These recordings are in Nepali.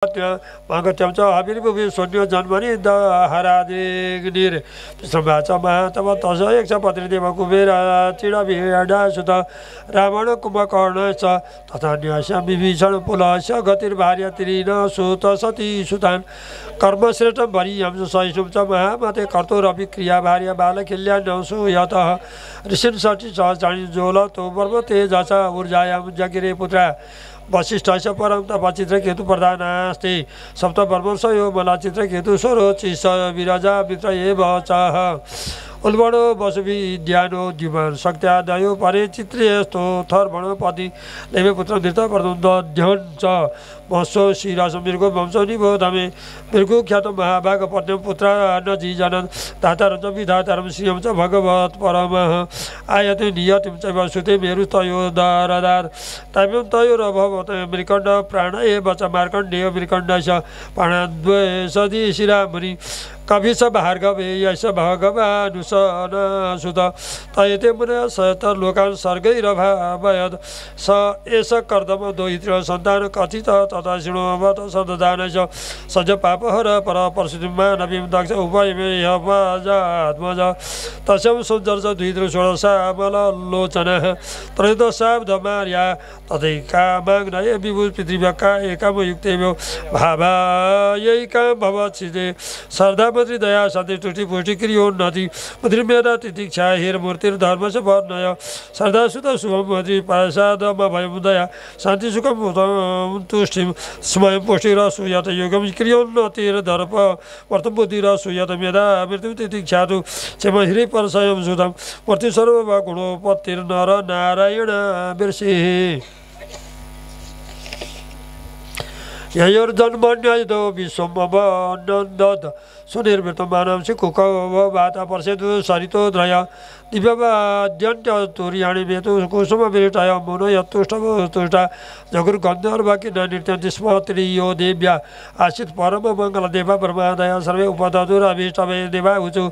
मागत्यं च हविर्भुवि शून्यो जन्मनि दहरादिग्निर् विश्रम्भा च महातम तस यक्ष पत्रिदेव कुबेर चिडभिडा सुत रावण कुम्भकर्ण च तथान्यस्य विभीषण पुलस्य गतिर्भार्य त्रीन सुत सती सुतान् कर्मश्रेष्ठ वरीयं सहिष्णुं च महामते कर्तुरपि क्रिया भार्य बालकिल्यान्यं सुयतः ऋषिन् षष्ठी सहस्राणि जोलतो पर्वते जस ऊर्जायां जगिरे पुत्रा वशिष्ठस्य परं तपचित्र केतु प्रधानास्ति सप्तवर्मर्ष यो मलाचित्र केतु स्वरोचि स विरजा मित्र एव च उल्बणो वसुविद्यानो द्युमान शक्त्यादयो परे चित्रेस्तो थर्वणपति देवे पुत्र धृत प्रदुन्दध्यन् च मत्सो शिरास मृगो वंशो निबोधमे मृगो ख्यात महाभाग पत्न्यं पुत्र नजी जनन् धातारं च विधातारं श्रियं च भगवत् परमः आयते नियतिं च वसुते मेरु तयो दारदार तैवं तयोरभवत् मृकण्ड प्राण एव च मार्कण्डेय मृकण्डस्य प्राणाद्वय सदी शिरामणि कविश भार्गवे यश भगवानुसन सुत तयते मुनय सयत लोकान् सर्गैरभावयत् स एष कर्दम दोहित्र सन्तान कथित तथा शृणोवत सददानश सज पापहर पर परशुतिं मानवीं दक्ष उभयमे हवजात्मज तस्यं सुन्दर्श द्विद्र षोडशामललोचनः त्रयोदशाब्दमार्या तथैकामाग्नये विभुः पृथिव्याका एकामयुक्तेभ्यो भावायैकां भवच्छिदे श्रद्धा दया सत्य तुष्टि पुष्टि क्रियोन्नति मधुर्मेधा तितिक्षा हेर मूर्तिर्धर्म से वर्णय श्रद्धा सुत शुभम मधुरी पासाद भयम दया शांति सुखम तुष्टिम स्वयं पुष्टिर सुयत योगम क्रियोन्नतिर्दर्प वर्तम बुद्धिर सुयत मेधा मृत्यु तितिक्षा तु क्षम हृ परसयम सुधम मूर्ति सर्व गुणोपतिर्नर नारायण बिर्षि ययोर्जन्मन्यदो विश्वमवनन्दद सुनिर्वृतमानं कुकवाता पर्षेतु सरितो द्रय दिव्यवाद्यन्त्यतुर्याणि मेतु कुसुमविरटाय मुनो यत्तुष्टमुष्टा जगुर्गन्धर्वकिन्न नृत्यन्ति स्म त्रियो देव्या आसीत् परममङ्गलदेवा ब्रह्मादय सर्वे उपदधुरभीष्टवे देवा ऊचु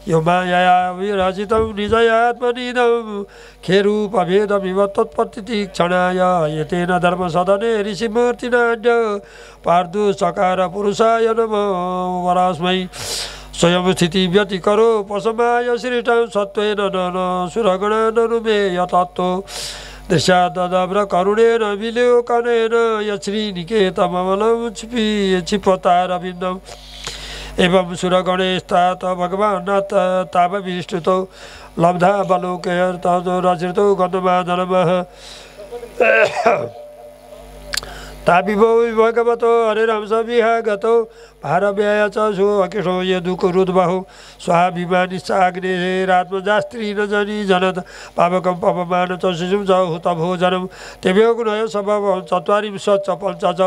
यो मायया विरचितं निजयात्मनिदं खेरूपभेदमिव तत्पतिक्षणाय एतेन धर्मसदने ऋषिमूर्तिनाड्य पार्दु सकार पुरुषाय नमो वरास्मै स्वयं स्थिति व्यतिकरो पशमाय श्रीटां सत्त्वेन नन सुरगण ननुमे यतत्तो दृश्यादब्र करुणेन विलोकनेन यश्रीनिकेतमलं क्षिपतारविन्दम् एवं सुरगणेस्तात भगवान् तावविष्टुतो लब्धा बलोकैर्ततो रचितो गन्धमादनमः तापिभो भगवतो हरिरांस विहागतो भारव्यय च सुकिशो यदुकुरुद्बहु स्वाभिमानिश्चाग्निरात्मजास्त्री न जनी जनत पावकं पवमान च शिशुं च हुत भोजनं तेभ्यो गुणय स्वभावं चत्वारिंशत् च पञ्च च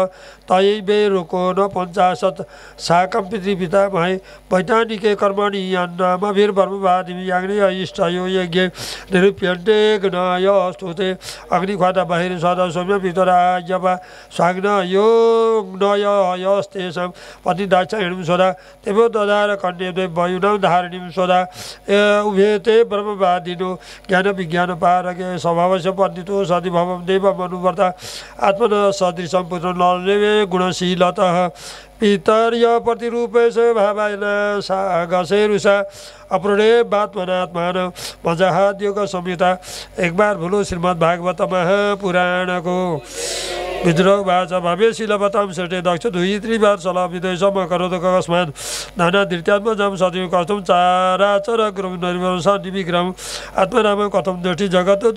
तयैवेरुको न पञ्चाशत् साकं पितृपितामहे वैज्ञानिके कर्मणि अन्नामभिर्ब्रह्मवादिं याग्नेय इष्टयो यज्ञे निरूप्यन्ते गणाय स्तुते अग्निख्वाता बहिर्स्वदा सौम्य पितरायवा स्वाग्नयो ग्नयस्तेषां पति दाक्षायणीं स्वदा तेभ्यो ददार कन्येभ्यो वयुनां धारणीं स्वदा उभेते ब्रह्मवादिनो ज्ञानविज्ञानपारगे स्वभावस्य पण्डितो सति भवं देवमनुवर्ता आत्मनः सदृशं पुत्रं नरदेवे गुणशीलतः पितर्य प्रतिरूपेश भावायन सागसेरुषा अप्रणे बात्मनात्मान मजाहाद्योग संहिता एक बार भूलो श्रीमद् भागवत महापुराणको विद्रोह भाष भव्य शिलवतां श्रेष्ठे दक्ष दुई त्रिबार सला विदेशम करोद कस्मान् नाना धृत्यात्म जाम सत्यु कथं चाराचर ग्रम निर्वंश निविक्रम आत्मनाम कथं दृष्टि जगत